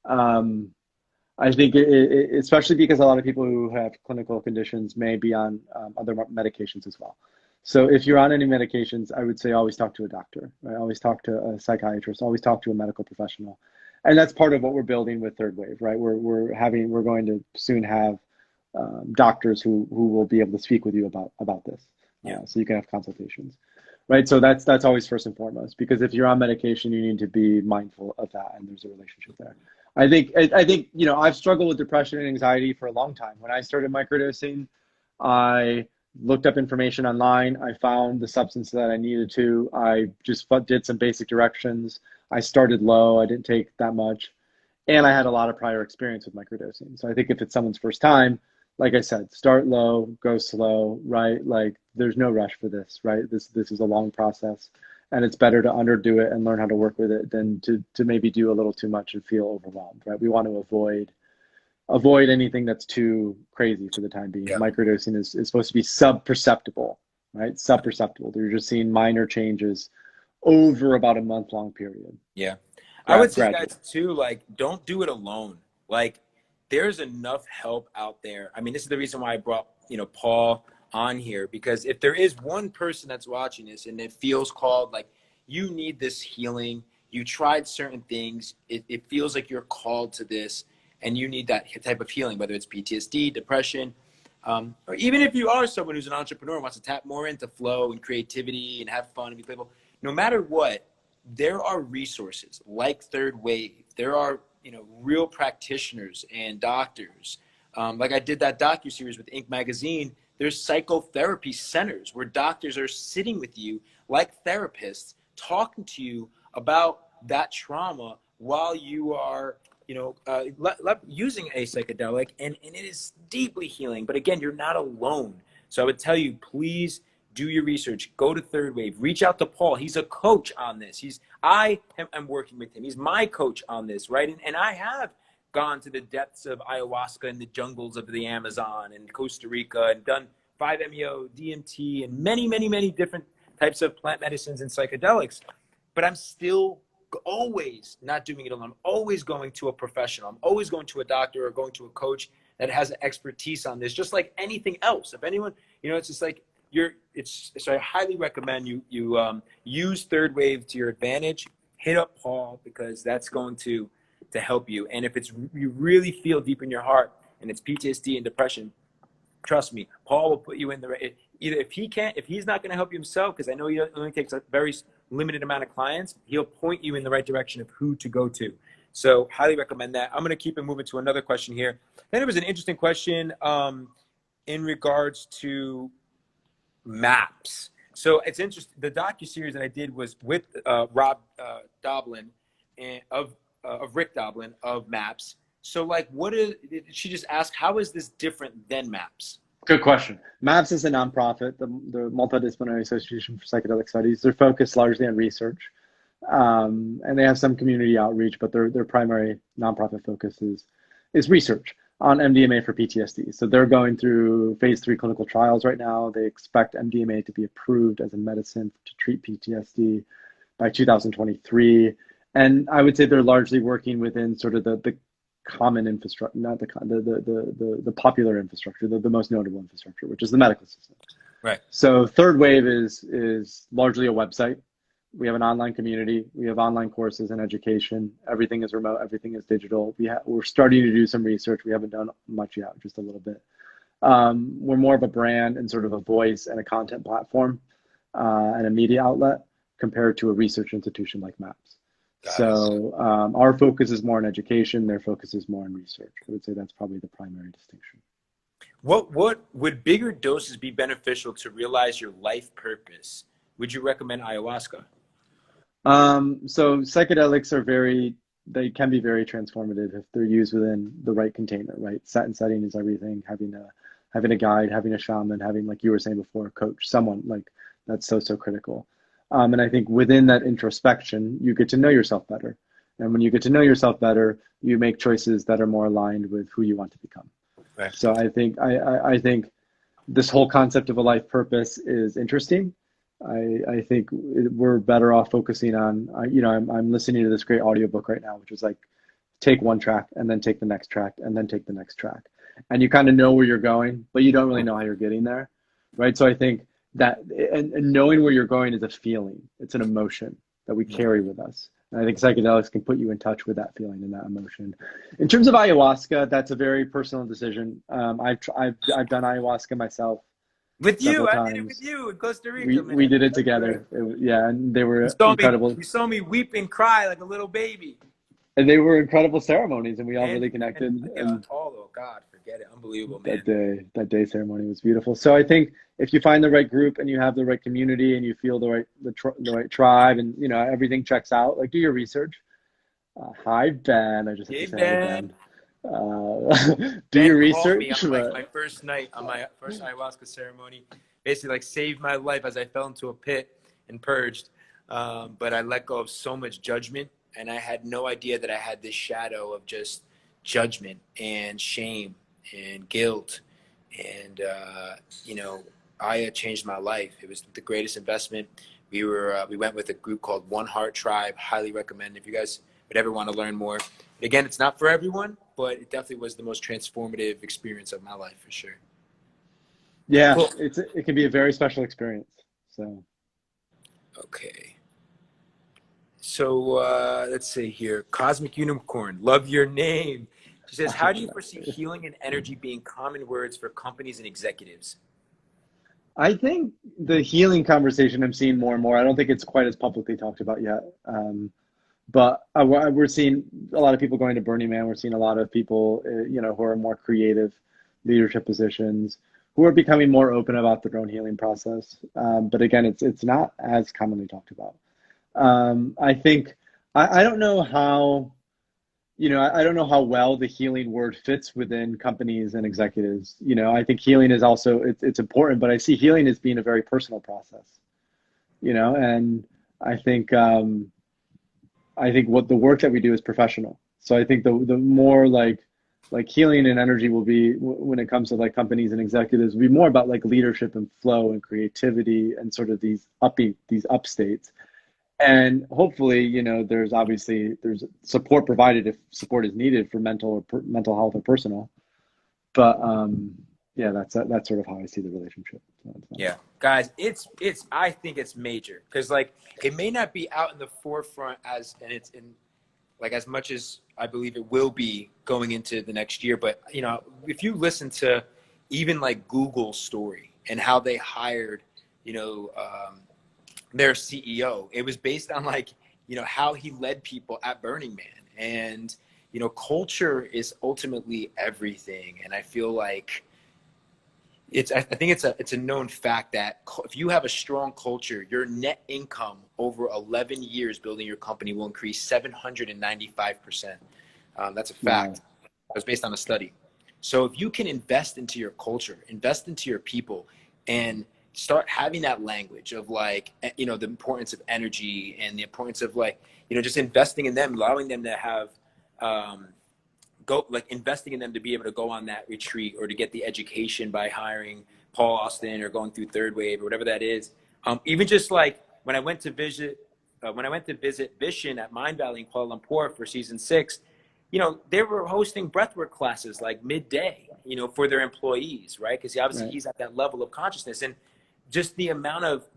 [SPEAKER 2] I think especially because a lot of people who have clinical conditions may be on other medications as well. So if you're on any medications, I would say always talk to a doctor, right? Always talk to a psychiatrist, always talk to a medical professional. And that's part of what we're building with Third Wave, right? We're going to soon have doctors who will be able to speak with you about this. So you can have consultations, right? So that's always first and foremost, because if you're on medication, you need to be mindful of that, and there's a relationship there. I think I've struggled with depression and anxiety for a long time. When I started microdosing, I looked up information online. I found the substance that I needed to. I just did some basic directions. I started low. I didn't take that much. And I had a lot of prior experience with microdosing. So I think if it's someone's first time, like I said, start low, go slow, right? Like there's no rush for this, right? This is a long process, and it's better to underdo it and learn how to work with it than to maybe do a little too much and feel overwhelmed, right? We want to avoid anything that's too crazy for the time being.
[SPEAKER 1] Yeah.
[SPEAKER 2] Microdosing is supposed to be sub-perceptible, right? Sub-perceptible. You're just seeing minor changes over about a month-long period.
[SPEAKER 1] Yeah. I would say,
[SPEAKER 2] gradual.
[SPEAKER 1] guys, too, like, don't do it alone. Like, there's enough help out there. I mean, this is the reason why I brought, Paul on here, because if there is one person that's watching this and it feels called, like, you need this healing, you tried certain things, it feels like you're called to this, and you need that type of healing, whether it's PTSD, depression, or even if you are someone who's an entrepreneur and wants to tap more into flow and creativity and have fun and be playful, no matter what, there are resources like Third Wave. There are, real practitioners and doctors. Like I did that docuseries with Inc. Magazine. There's psychotherapy centers where doctors are sitting with you like therapists, talking to you about that trauma while you are, using a psychedelic, and it is deeply healing. But again, you're not alone. So I would tell you, please do your research. Go to Third Wave. Reach out to Paul. He's a coach on this. I am working with him. He's my coach on this, right? And I have gone to the depths of ayahuasca in the jungles of the Amazon and Costa Rica and done 5-MeO, DMT, and many, many, many different types of plant medicines and psychedelics. But I'm still always not doing it alone. I'm always going to a professional. I'm always going to a doctor or going to a coach that has an expertise on this, just like anything else. If anyone, it's just like, so I highly recommend you use Third Wave to your advantage. Hit up Paul, because that's going to help you. And if you really feel deep in your heart and it's PTSD and depression, trust me, Paul will put you in the right. Either if he's not going to help you himself, because I know he only takes a very limited amount of clients, he'll point you in the right direction of who to go to. So highly recommend that. I'm going to keep it moving to another question here. Then it was an interesting question in regards to maps. So it's interesting. The docuseries that I did was with Rob Doblin of Rick Doblin of Maps. So like, did she just ask, how is this different than Maps?
[SPEAKER 2] Good question. MAPS is a nonprofit, the Multidisciplinary Association for Psychedelic Studies. They're focused largely on research, and they have some community outreach, but their primary nonprofit focus is research on MDMA for PTSD. So they're going through phase 3 clinical trials right now. They expect MDMA to be approved as a medicine to treat PTSD by 2023. And I would say they're largely working within sort of the common infrastructure, not the popular infrastructure, the most notable infrastructure, which is the medical system.
[SPEAKER 1] Right.
[SPEAKER 2] So Third Wave is largely a website. We have an online community. We have online courses and education. Everything is remote. Everything is digital. We're starting to do some research. We haven't done much yet, just a little bit. We're more of a brand and sort of a voice and a content platform and a media outlet compared to a research institution like MAPS. So our focus is more on education. Their focus is more on research. I would say that's probably the primary distinction.
[SPEAKER 1] What would bigger doses be beneficial to realize your life purpose? Would you recommend ayahuasca?
[SPEAKER 2] So psychedelics they can be very transformative if they're used within the right container, right? Set and setting is everything. Having having a guide, having a shaman, having, like you were saying before, a coach, someone like that's so, so critical. And I think within that introspection, you get to know yourself better. And when you get to know yourself better, you make choices that are more aligned with who you want to become.
[SPEAKER 1] Right.
[SPEAKER 2] So I think this whole concept of a life purpose is interesting. I think we're better off focusing on, I'm listening to this great audiobook right now, which is like, take one track and then take the next track and then take the next track. And you kind of know where you're going, but you don't really know how you're getting there. Right. So I think that, and knowing where you're going is a feeling. It's an emotion that we carry with us. And I think psychedelics can put you in touch with that feeling and that emotion. In terms of ayahuasca, that's a very personal decision. I've done ayahuasca myself.
[SPEAKER 1] With you,
[SPEAKER 2] Several
[SPEAKER 1] I did it
[SPEAKER 2] times.
[SPEAKER 1] with you in Costa Rica, man.
[SPEAKER 2] We did it
[SPEAKER 1] That's
[SPEAKER 2] together. Yeah, and they were
[SPEAKER 1] right.
[SPEAKER 2] incredible.
[SPEAKER 1] You saw me weep and cry like a little baby.
[SPEAKER 2] And they were incredible ceremonies, and we all
[SPEAKER 1] And
[SPEAKER 2] really connected. And
[SPEAKER 1] oh God, forget it. Unbelievable, man.
[SPEAKER 2] that day ceremony was beautiful. So I think if you find the right group and you have the right community and you feel the right tribe, and everything checks out, like, do your research. Hi Ben, I just have to say hi to Ben. Do
[SPEAKER 1] Ben
[SPEAKER 2] your
[SPEAKER 1] called me
[SPEAKER 2] research.
[SPEAKER 1] on like my first night on my first ayahuasca ceremony. Basically, like, saved my life as I fell into a pit and purged. But I let go of so much judgment, and I had no idea that I had this shadow of just judgment and shame and guilt. And Aya changed my life. It was the greatest investment. We went with a group called One Heart Tribe. Highly recommend if you guys would ever want to learn more. Again, it's not for everyone, but it definitely was the most transformative experience of my life for sure.
[SPEAKER 2] Yeah,
[SPEAKER 1] Cool.
[SPEAKER 2] it can be a very special experience. So
[SPEAKER 1] Okay. So let's see here. Cosmic Unicorn, love your name. She says, how do you foresee healing and energy being common words for companies and executives?
[SPEAKER 2] I think the healing conversation I'm seeing more and more. I don't think it's quite as publicly talked about yet. But we're seeing a lot of people going to Burning Man. We're seeing a lot of people, who are more creative leadership positions, who are becoming more open about their own healing process. But again, it's not as commonly talked about. I think I don't know how, I don't know how well the healing word fits within companies and executives. I think healing is also it's important, but I see healing as being a very personal process. And I think. I think what the work that we do is professional. So I think the more like healing and energy will be when it comes to like companies and executives, will be more about like leadership and flow and creativity and sort of these up states. And hopefully, there's support provided if support is needed for mental health or personal. But yeah, that's sort of how I see the relationship.
[SPEAKER 1] Yeah, guys, I think it's major because like it may not be out in the forefront as much as I believe it will be going into the next year. But if you listen to even like Google's story and how they hired, their CEO, it was based on like how he led people at Burning Man, and culture is ultimately everything. And I feel like I think it's a known fact that if you have a strong culture, your net income over 11 years building your company will increase 795%. That's a fact. Wow. It was based on a study. So if you can invest into your culture, invest into your people, and start having that language of like, the importance of energy and the importance of like, just investing in them, allowing them to have, investing in them to be able to go on that retreat or to get the education by hiring Paul Austin or going through Third Wave or whatever that is. Even just like when I went to visit Vishen at Mind Valley in Kuala Lumpur for season 6, they were hosting breathwork classes like midday, for their employees, right? Because obviously he's at that level of consciousness, and just the amount of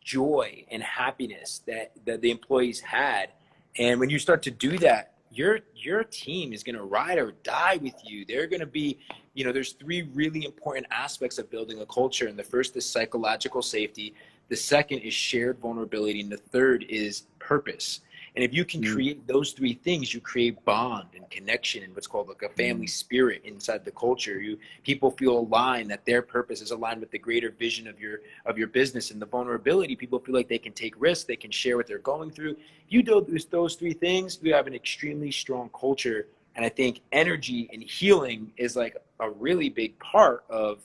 [SPEAKER 1] joy and happiness that the employees had. And when you start to do that, your team is going to ride or die with you. They're going to be, there's 3 really important aspects of building a culture. And the first is psychological safety. The second is shared vulnerability. And the third is purpose. And if you can create those 3 things, you create bond and connection and what's called like a family spirit inside the culture. People feel aligned, that their purpose is aligned with the greater vision of your business. And the vulnerability, people feel like they can take risks, they can share what they're going through. If you do those 3 things, you have an extremely strong culture, And I think energy and healing is like a really big part of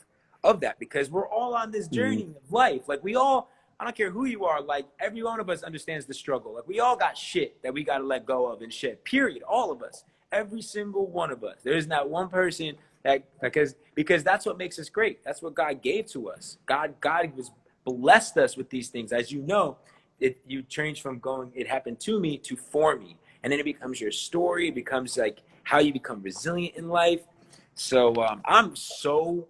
[SPEAKER 1] that, because we're all on this journey of life. Like we all, I don't care who you are, like every one of us understands the struggle. Like we all got shit that we got to let go of and shit, period. All of us, every single one of us. There's not one person that, because that's what makes us great. That's what God gave to us. God was blessed us with these things. As you know, you change from going, it happened to me, to for me. And then it becomes your story. It becomes like how you become resilient in life. So I'm so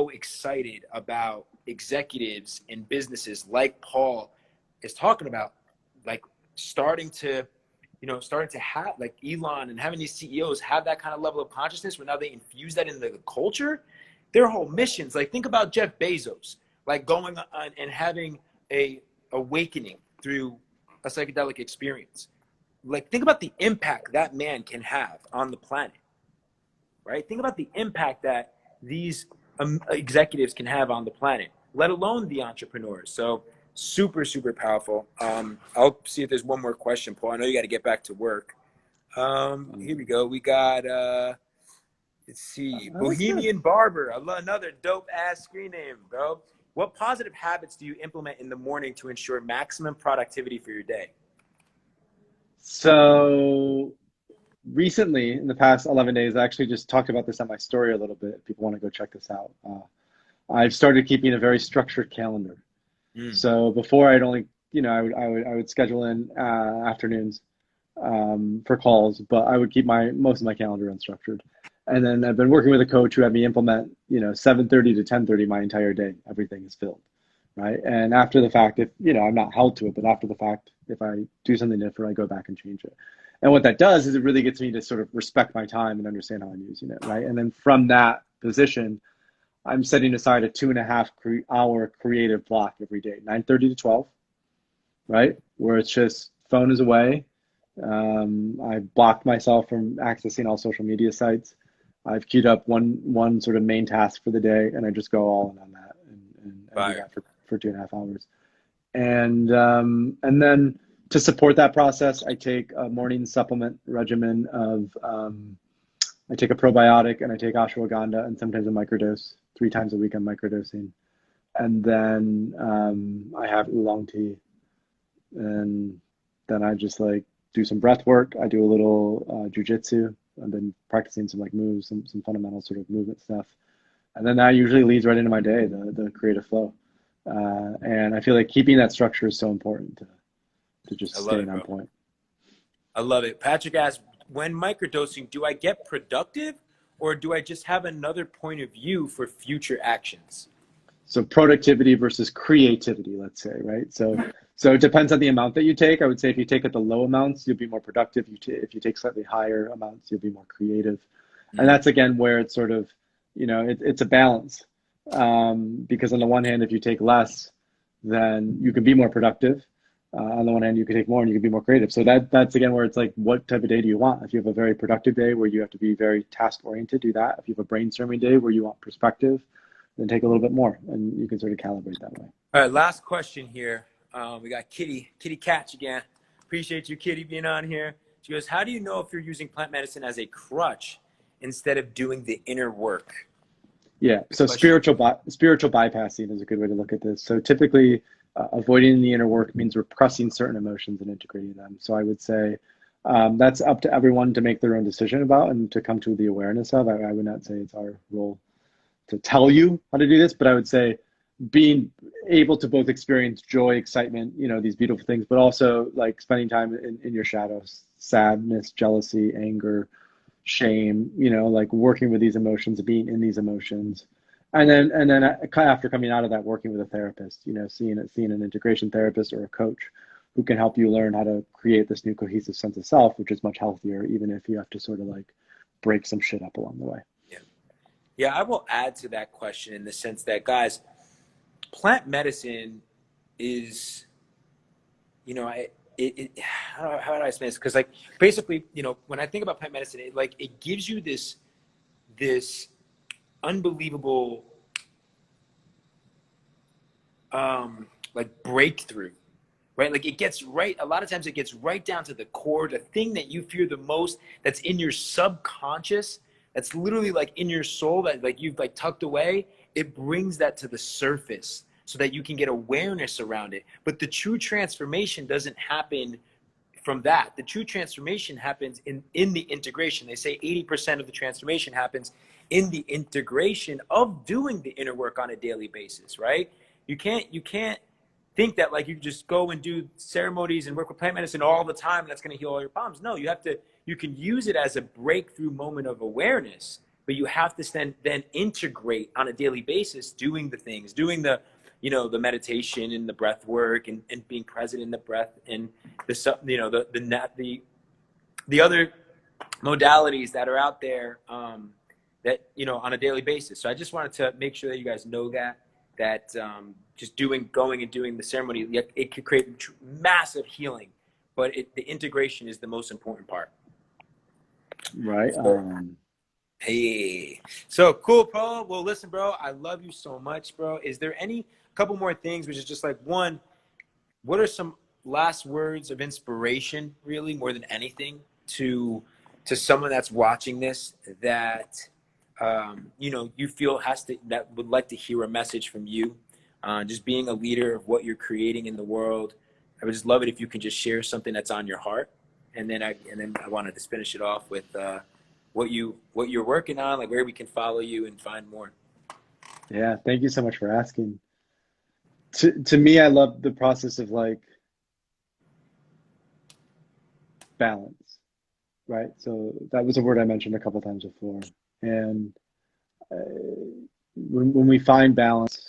[SPEAKER 1] excited about executives and businesses like Paul is talking about, like starting to have, like Elon and having these CEOs have that kind of level of consciousness where now they infuse that into the culture. Their whole missions, like think about Jeff Bezos, like going on and having a awakening through a psychedelic experience. Like think about the impact that man can have on the planet, right? Think about the impact that these executives can have on the planet, let alone the entrepreneurs. So super powerful. I'll see if there's one more question, Paul. I know you got to get back to work. Here we go. We got let's see, Bohemian Barber. I love another dope ass screen name, bro. What positive habits do you implement in the morning to ensure maximum productivity for your day?
[SPEAKER 2] So recently, in the past 11 days, I actually just talked about this on my story a little bit. If people want to go check this out. I've started keeping a very structured calendar. So before I'd only, I would schedule in afternoons for calls, but I would keep most of my calendar unstructured. And then I've been working with a coach who had me implement, 7:30 to 10:30 my entire day. Everything is filled, right? And after the fact, if, I'm not held to it, but after the fact, if I do something different, I go back and change it. And what that does is it really gets me to sort of respect my time and understand how I'm using it, right? And then from that position, I'm setting aside a 2.5 hour creative block every day, 9:30 to 12, right? Where it's just phone is away. I blocked myself from accessing all social media sites. I've queued up one sort of main task for the day, and I just go all in on that and do that for 2.5 hours. And then to support that process, I take a morning supplement regimen of I take a probiotic and I take ashwagandha and sometimes a microdose. 3 times a week I'm microdosing. And then I have oolong tea. And then I just like do some breath work. I do a little jujitsu. I've been practicing some like moves, some fundamental sort of movement stuff. And then that usually leads right into my day, the creative flow. And I feel like keeping that structure is so important to just staying on point.
[SPEAKER 1] I love it. Patrick asked, when microdosing, do I get productive or do I just have another point of view for future actions?
[SPEAKER 2] So productivity versus creativity, let's say, right? So it depends on the amount that you take. I would say if you take at the low amounts, you'll be more productive. If you take slightly higher amounts, you'll be more creative. And that's, again, where it's sort of, it's a balance. Because on the one hand, if you take less, then you can be more productive. On the one hand, you can take more and you can be more creative. So that's, again, where it's like, what type of day do you want? If you have a very productive day where you have to be very task-oriented, do that. If you have a brainstorming day where you want perspective, then take a little bit more, and you can sort of calibrate that way.
[SPEAKER 1] All right, last question here. We got Kitty Catch again. Appreciate you, Kitty, being on here. She goes, how do you know if you're using plant medicine as a crutch instead of doing the inner work?
[SPEAKER 2] Yeah, so spiritual bypassing is a good way to look at this. So typically, avoiding the inner work means repressing certain emotions and integrating them. So I would say that's up to everyone to make their own decision about and to come to the awareness of. I would not say it's our role to tell you how to do this, but I would say being able to both experience joy, excitement, these beautiful things, but also like spending time in your shadows, sadness, jealousy, anger, shame, like working with these emotions, being in these emotions. And then after coming out of that, working with a therapist, seeing an integration therapist or a coach who can help you learn how to create this new cohesive sense of self, which is much healthier, even if you have to sort of like break some shit up along the way.
[SPEAKER 1] Yeah, I will add to that question in the sense that, guys, plant medicine is, how do I explain this? Because, like, basically, when I think about plant medicine, it gives you this unbelievable, breakthrough right? Like it gets right, a lot of times it gets right down to the core, the thing that you fear the most, that's in your subconscious, that's literally like in your soul, that like you've like tucked away. It brings that to the surface so that you can get awareness around it. But the true transformation doesn't happen from that. The true transformation happens in the integration. They say 80% of the transformation happens in the integration of doing the inner work on a daily basis, right? You can't think that like you just go and do ceremonies and work with plant medicine all the time and that's going to heal all your problems. No, you can use it as a breakthrough moment of awareness, but you have to then integrate on a daily basis, doing the things, doing the, you know, the meditation and the breath work and being present in the breath and the, you know, the other modalities that are out there, that, you know, on a daily basis. So I just wanted to make sure that you guys know that just going and doing the ceremony, it could create massive healing, but the integration is the most important part.
[SPEAKER 2] Right.
[SPEAKER 1] Hey, so cool, bro. Well, listen, bro, I love you so much, bro. Is there any couple more things, which is just like, one, what are some last words of inspiration, really, more than anything, to someone that's watching this that, you know, you feel that would like to hear a message from you, just being a leader of what you're creating in the world. I would just love it if you can just share something that's on your heart. And then I wanted to finish it off with, what you're working on, like where we can follow you and find more.
[SPEAKER 2] Yeah, thank you so much for asking. To me, I love the process of like balance, right? So that was a word I mentioned a couple times before. And when we find balance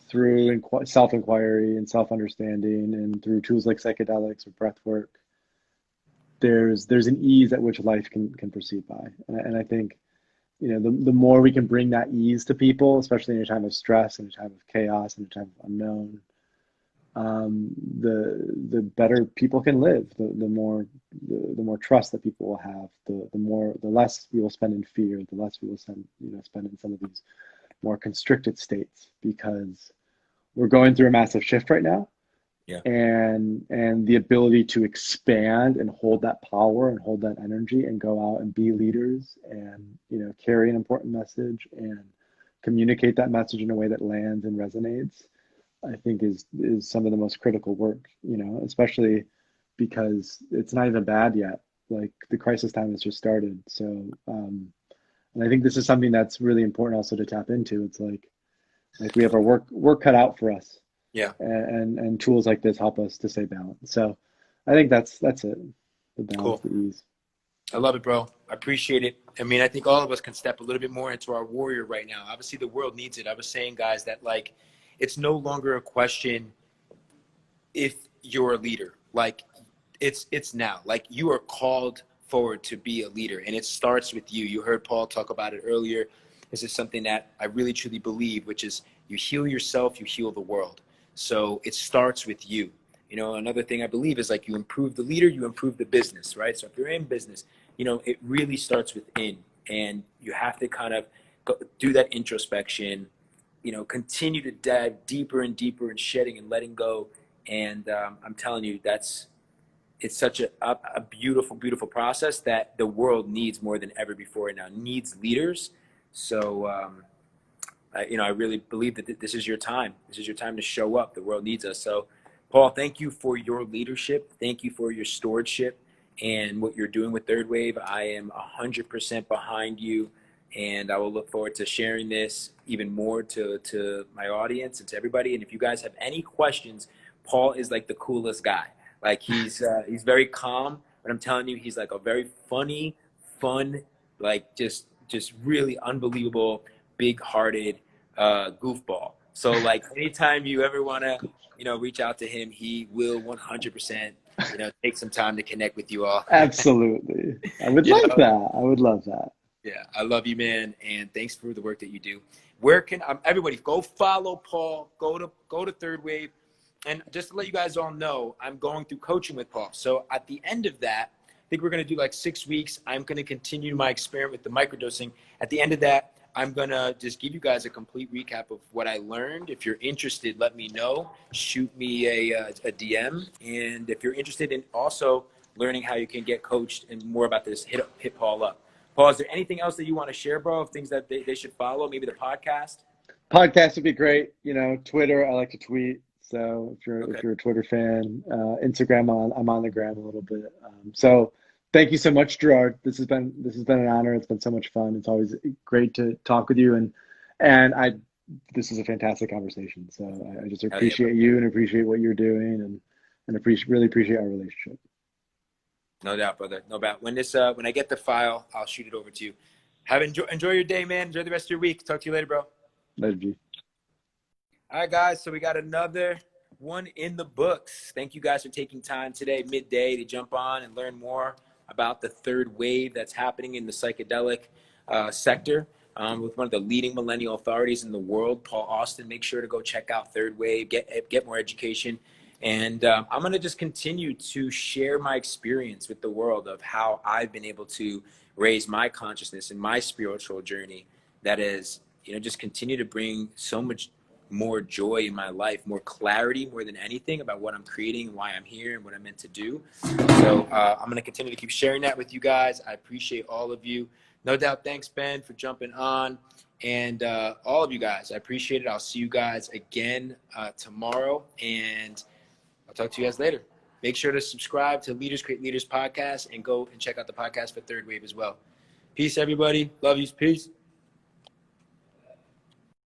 [SPEAKER 2] through self-inquiry and self-understanding and through tools like psychedelics or breath work, there's an ease at which life can proceed by. And I think, you know, the more we can bring that ease to people, especially in a time of stress, in a time of chaos, in a time of unknown, the better people can live. The more trust that people will have, the less we will spend in fear, the less we will spend in some of these more constricted states, because we're going through a massive shift right now.
[SPEAKER 1] Yeah.
[SPEAKER 2] And the ability to expand and hold that power and hold that energy and go out and be leaders and, you know, carry an important message and communicate that message in a way that lands and resonates, I think is some of the most critical work, you know, especially because it's not even bad yet. Like the crisis time has just started. So, and I think this is something that's really important also to tap into. It's like we have our work cut out for us.
[SPEAKER 1] Yeah.
[SPEAKER 2] And tools like this help us to stay balanced. So I think that's it. The balance,
[SPEAKER 1] Cool.
[SPEAKER 2] the ease.
[SPEAKER 1] I love it, bro. I appreciate it. I mean, I think all of us can step a little bit more into our warrior right now. Obviously, the world needs it. I was saying, guys, that like, it's no longer a question if you're a leader. Like, it's now. Like, you are called forward to be a leader, and it starts with you. You heard Paul talk about it earlier. This is something that I really, truly believe, which is you heal yourself, you heal the world. So it starts with you. You know, another thing I believe is like you improve the leader, you improve the business, right? So if you're in business, you know, it really starts within, and you have to kind of do that introspection, you know, continue to dive deeper and deeper and shedding and letting go. And I'm telling you, it's such a beautiful, beautiful process that the world needs more than ever before right now, needs leaders. So, you know, I really believe that this is your time. This is your time to show up. The world needs us. So, Paul, thank you for your leadership. Thank you for your stewardship and what you're doing with Third Wave. I am 100% behind you, and I will look forward to sharing this even more to my audience and to everybody. And if you guys have any questions, Paul is like the coolest guy. Like he's very calm, but I'm telling you, he's like a very funny, fun, like just really unbelievable, big-hearted goofball. So like anytime you ever want to, you know, reach out to him, he will 100%, you know, take some time to connect with you all.
[SPEAKER 2] Absolutely. I would love that. I would love that.
[SPEAKER 1] Yeah, I love you, man, and thanks for the work that you do. Where can everybody go follow Paul? Go to Third Wave, and just to let you guys all know, I'm going through coaching with Paul. So at the end of that, I think we're going to do like 6 weeks. I'm going to continue my experiment with the microdosing. At the end of that, I'm going to just give you guys a complete recap of what I learned. If you're interested, let me know. Shoot me a DM. And if you're interested in also learning how you can get coached and more about this, hit Paul up. Paul, is there anything else that you want to share, bro, of things that they should follow? Maybe the podcast?
[SPEAKER 2] Podcast would be great. You know, Twitter, I like to tweet. So
[SPEAKER 1] Okay.
[SPEAKER 2] if you're a Twitter fan, Instagram, I'm on the gram a little bit. So thank you so much, Gerard. This has been an honor. It's been so much fun. It's always great to talk with you, and this is a fantastic conversation. So I just
[SPEAKER 1] Hell yeah, bro.
[SPEAKER 2] appreciate you and appreciate what you're doing, and really appreciate our relationship.
[SPEAKER 1] No doubt, brother. No doubt. When I get the file, I'll shoot it over to you. Enjoy your day, man. Enjoy the rest of your week. Talk to you later, bro.
[SPEAKER 2] Later, G.
[SPEAKER 1] All right, guys. So we got another one in the books. Thank you guys for taking time today, midday, to jump on and learn more about the third wave that's happening in the psychedelic sector with one of the leading millennial authorities in the world, Paul Austin. Make sure to go check out Third Wave, get more education. And I'm going to just continue to share my experience with the world of how I've been able to raise my consciousness in my spiritual journey that is, just continue to bring so much more joy in my life, more clarity, more than anything about what I'm creating and why I'm here and what I'm meant to do. So I'm going to continue to keep sharing that with you guys. I appreciate all of you. No doubt. Thanks, Ben, for jumping on. And all of you guys, I appreciate it. I'll see you guys again tomorrow. And I'll talk to you guys later. Make sure to subscribe to Leaders Create Leaders podcast and go and check out the podcast for Third Wave as well. Peace, everybody. Love you. Peace.